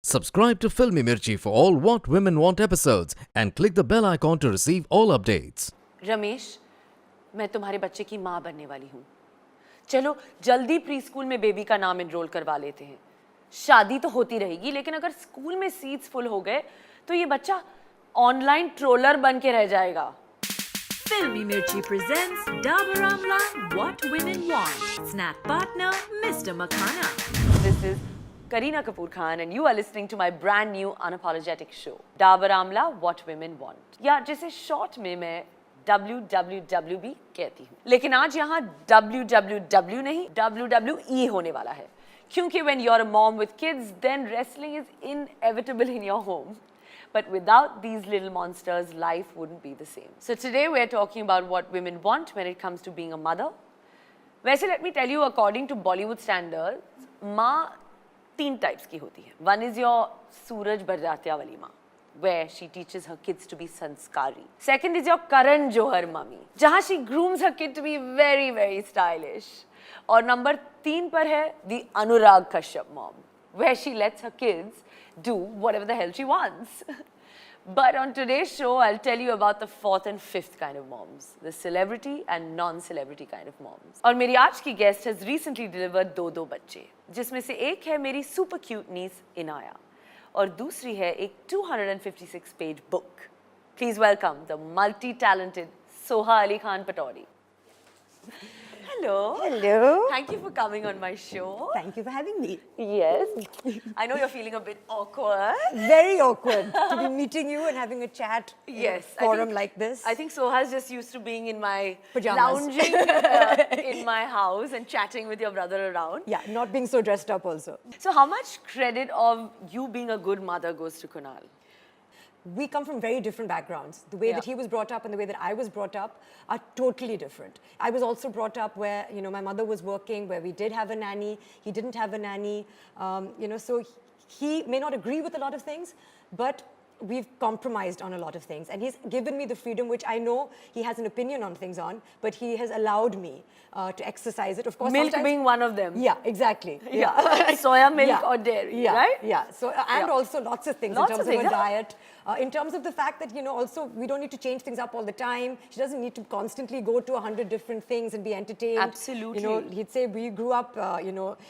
Subscribe to Filmy Mirchi for all What Women Want episodes and click the bell icon to receive all updates. Ramesh, मैं तुम्हारे बच्चे की माँ बनने वाली हूँ। चलो जल्दी प्री स्कूल में बेबी का नाम एनरोल करवा लेते हैं। शादी तो होती रहेगी, लेकिन अगर स्कूल में सीट्स फुल हो गए तो ये बच्चा ऑनलाइन ट्रोलर बन के रह जाएगा। Filmy Mirchi presents Dabur Amla What Women Want. Snack partner Mr. Makhana. This is Kareena Kapoor Khan and you are listening to my brand new unapologetic show, Dabur Amla What Women Want. या जिसे short में मैं WWW भी कहती हूँ। लेकिन आज यहाँ WWW नहीं, WWE होने वाला है। क्योंकि when you're a mom with kids, then wrestling is inevitable in your home. But without these little monsters, life wouldn't be the same. So today we're talking about what women want when it comes to being a mother. वैसे let me tell you, according to Bollywood standards, माँ 3 types की होती है. One is your सूरज बरजात्या वाली माँ, where she teaches her kids to be sanskari. Second is your Karan Johar mummy, जहाँ she grooms her kid to be very, very stylish. और number 3 पर है the Anurag Kashyap mom, where she lets her kids do whatever the hell she wants. But on today's show, I'll tell you about the 4th and 5th kind of moms, the celebrity and non-celebrity kind of moms. और मेरी आज की guest has recently delivered 2 बच्चे, जिसमें से एक है मेरी super cute niece इनाया और दूसरी है एक 256 page book. Please welcome the multi-talented Soha Khan Patori. Hello. Hello. Thank you for coming on my show. Thank you for having me. Yes. I know you're feeling a bit awkward. Very awkward to be meeting you and having a chat in a forum like this. I think Soha's just used to being in my Pajamas. lounging in my house and chatting with your brother around. Yeah, not being so dressed up also. So how much credit of you being a good mother goes to Kunal? We come from very different backgrounds. The way that he was brought up and the way that I was brought up are totally different. I was also brought up where, my mother was working, where we did have a nanny. He didn't have a nanny. So he may not agree with a lot of things, but we've compromised on a lot of things. And he's given me the freedom, which I know he has an opinion on things on, but he has allowed me to exercise it. Of course, Milk being one of them. Yeah, exactly. Yeah. Soya milk or dairy, right? Yeah. So, and also lots of things Lots in terms of of her things, diet. In terms of the fact that, also we don't need to change things up all the time. She doesn't need to constantly go to 100 different things and be entertained. Absolutely. He'd say we grew up,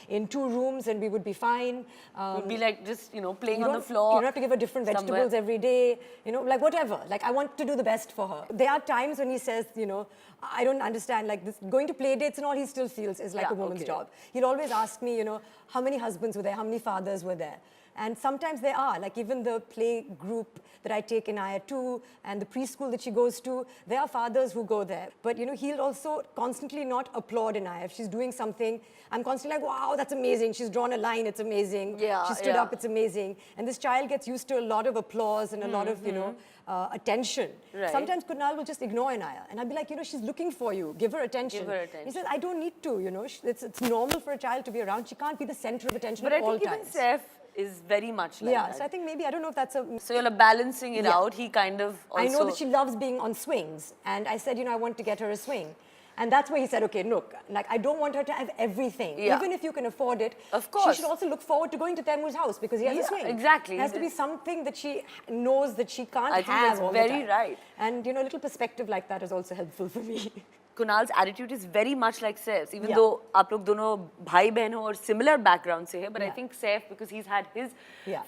in 2 rooms and we would be fine. Would be like just, playing on the floor. You don't have to give her different vegetables every day. Like whatever. Like I want to do the best for her. There are times when he says, I don't understand, like this, going to play dates and all he still feels is like a woman's job. He'll always ask me, how many husbands were there? How many fathers were there? And sometimes there are, like even the play group that I take Inaya to and the preschool that she goes to, there are fathers who go there. But, he'll also constantly not applaud Inaya. If she's doing something, I'm constantly like, wow, that's amazing. She's drawn a line, it's amazing. She stood up, it's amazing. And this child gets used to a lot of applause and a lot of, attention. Right. Sometimes Kunal will just ignore Inaya. And I'll be like, she's looking for you. Give her attention. Give her attention. He says, I don't need to, It's normal for a child to be around. She can't be the center of attention But at all I think times. even Saif is very much like that. So I think maybe, I don't know if that's a... So you're balancing it out. He kind of also... I know that she loves being on swings. And I said, I want to get her a swing. And that's where he said, okay, look, like I don't want her to have everything. Even if you can afford it, of course, she should also look forward to going to Taimur's house because he has a swing. Exactly. It has to be something that she knows that she can't I think have that's all very the time. right. And, a little perspective like that is also helpful for me. Kunal's attitude is very much like Saif's, even though आप लोग दोनों भाई बहन हो और similar background से है, but I think Saif, because he's had his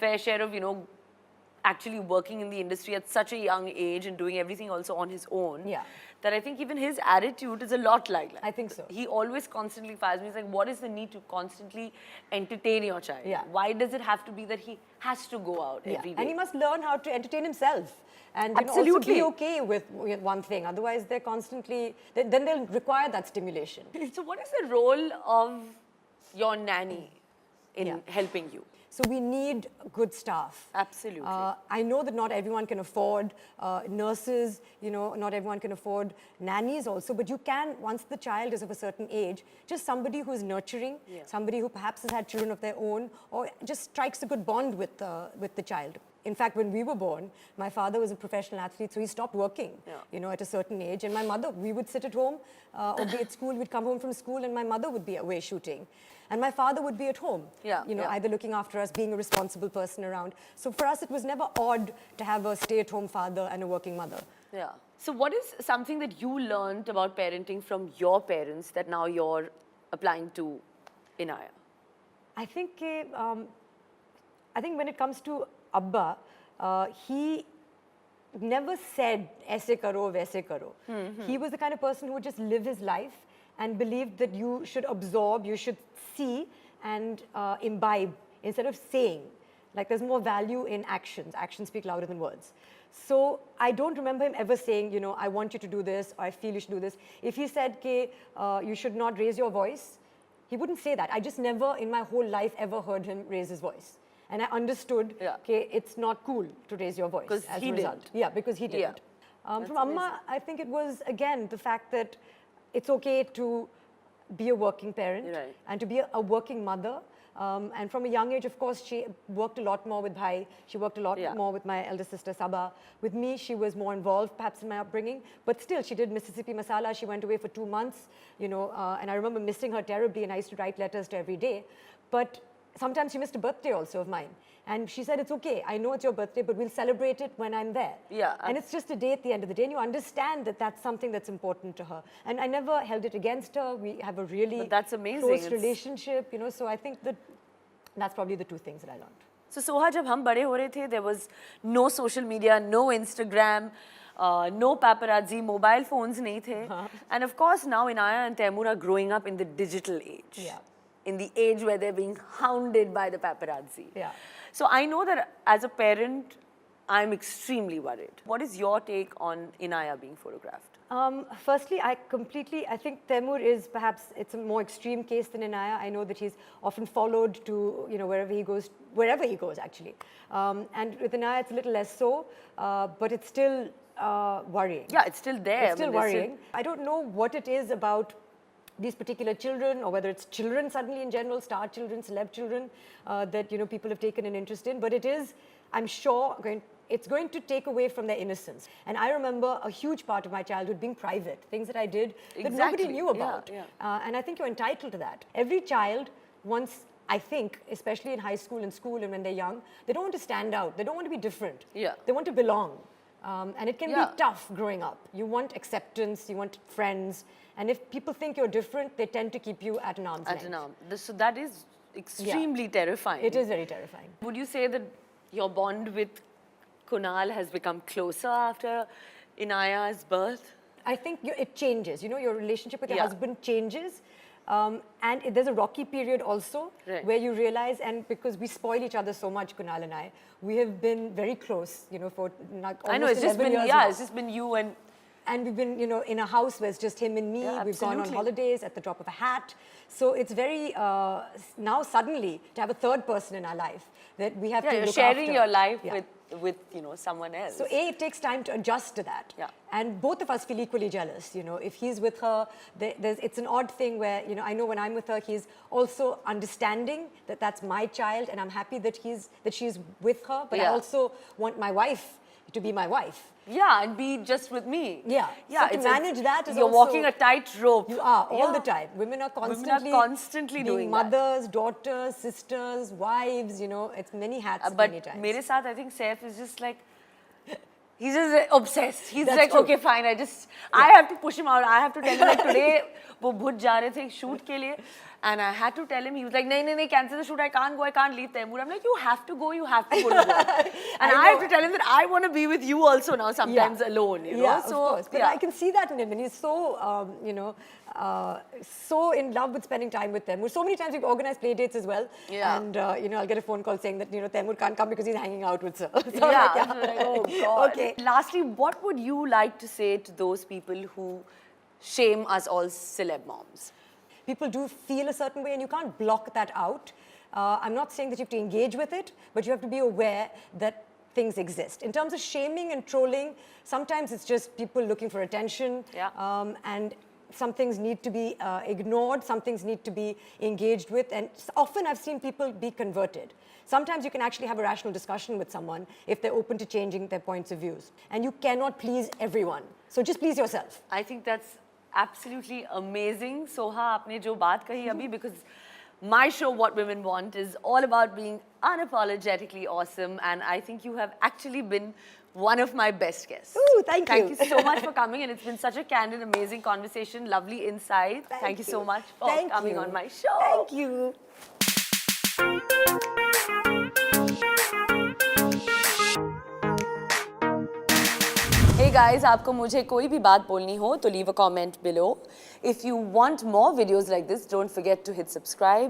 fair share of, actually working in the industry at such a young age and doing everything also on his own, that I think even his attitude is a lot like that. I think so. He always constantly fires me. He's like, what is the need to constantly entertain your child? Why does it have to be that he has to go out every day? And he must learn how to entertain himself. And Absolutely. Also be okay with one thing. Otherwise, they're constantly... Then they'll require that stimulation. So what is the role of your nanny in helping you? So we need good staff. Absolutely. I know that not everyone can afford nurses, not everyone can afford nannies also, but you can, once the child is of a certain age, just somebody who is nurturing, somebody who perhaps has had children of their own, or just strikes a good bond with the child. in fact, when we were born, my father was a professional athlete, so he stopped working, at a certain age. And my mother, we would sit at home or be at school. We'd come home from school, and my mother would be away shooting. And my father would be at home, either looking after us, being a responsible person around. So for us, it was never odd to have a stay-at-home father and a working mother. Yeah. So what is something that you learned about parenting from your parents that now you're applying to Inaya? I think when it comes to Abba, he never said, aise karo, vaise karo. He was the kind of person who would just live his life and believed that you should absorb, you should see and imbibe instead of saying. Like there's more value in actions. Actions speak louder than words. So I don't remember him ever saying, I want you to do this, or I feel you should do this. If he said, you should not raise your voice, he wouldn't say that. I just never in my whole life ever heard him raise his voice. And I understood, it's not cool to raise your voice as a result. Didn't. Yeah, because he didn't. From Amma, I think it was, again, the fact that it's okay to be a working parent and to be a working mother. And from a young age, of course, she worked a lot more with Bhai. She worked a lot more with my elder sister, Sabah. With me, she was more involved, perhaps, in my upbringing. But still, she did Mississippi Masala. She went away for 2 months, and I remember missing her terribly, and I used to write letters to her every day. But sometimes she missed a birthday also of mine. And she said, it's okay, I know it's your birthday, but we'll celebrate it when I'm there. Yeah. And it's just a day at the end of the day, and you understand that that's something that's important to her. And I never held it against her. We have a really that's amazing. close relationship, so I think that's probably the two things that I learned. So Soha, jab hum bade ho rahe the, there was no social media, no Instagram, no paparazzi, mobile phones nahi the. And of course now Inaya and Taimur are growing up in the digital age. Yeah. In the age where they're being hounded by the paparazzi. Yeah. So I know that as a parent, I'm extremely worried. What is your take on Inaya being photographed? Firstly, I think Taimur is perhaps, it's a more extreme case than Inaya. I know that he's often followed to, wherever he goes actually. And with Inaya, it's a little less so, but it's still worrying. Yeah, it's still there. It's still worrying. I don't know what it is about these particular children, or whether it's children suddenly in general, star children, celeb children, that people have taken an interest in. But it is, I'm sure, it's going to take away from their innocence. And I remember a huge part of my childhood being private, things that I did that nobody knew about. And I think you're entitled to that. Every child wants, I think, especially in high school and school and when they're young, they don't want to stand out. They don't want to be different. They want to belong. And it can be tough growing up. You want acceptance, you want friends. And if people think you're different, they tend to keep you at an arm's length. So that is extremely terrifying. It is very terrifying. Would you say that your bond with Kunal has become closer after Inaya's birth? I think it changes. Your relationship with your husband changes. And there's a rocky period also where you realize, and because we spoil each other so much, Kunal and I, we have been very close, for almost 11 years now. It's just been you and... And we've been, in a house where it's just him and me. We've gone on holidays at the drop of a hat. So it's very, now suddenly, to have a third person in our life that we have to look after. You're sharing your life with someone else. So it takes time to adjust to that. And both of us feel equally jealous. If he's with her, it's an odd thing where, I know when I'm with her, he's also understanding that that's my child, and I'm happy that she's with her. But I also want my wife to be my wife. Yeah, and be just with me. Yeah. So to manage that is you're also... walking a tightrope. You are, all the time. Women are constantly doing mothers, daughters, sisters, wives, it's many hats many times. But mere saath, I think Saif is just like, he's just obsessed. He's That's like, true. okay, fine, I have to push him out. I have to tell him, like, today, wo bhut ja rahe the shoot ke liye. And I had to tell him, he was like, no, cancel the shoot, I can't go, I can't leave Taimur. I'm like, you have to go to work. And I have to tell him that I want to be with you also now, sometimes alone, Yeah, so, of course. But I can see that in him, and he's so, so in love with spending time with Taimur. So many times we've organized play dates as well. And, I'll get a phone call saying that, Taimur can't come because he's hanging out with Sir. So oh God. Okay. Lastly, what would you like to say to those people who shame us all celeb moms? People do feel a certain way, and you can't block that out. I'm not saying that you have to engage with it, but you have to be aware that things exist. In terms of shaming and trolling, sometimes it's just people looking for attention. And some things need to be ignored, some things need to be engaged with, and often I've seen people be converted. Sometimes you can actually have a rational discussion with someone if they're open to changing their points of views. And you cannot please everyone. So just please yourself. I think that's absolutely amazing. Soha, आपने जो बात कही अभी, because my show, What Women Want, is all about being unapologetically awesome. And I think you have actually been one of my best guests. Ooh, thank you. Thank you so much for coming. And it's been such a candid, amazing conversation. Lovely insight. Thank you so much for coming on my show. Thank you. Hey guys, आपको मुझे कोई भी बात बोलनी हो तो leave a comment below. If you want more videos like this, don't forget to hit subscribe.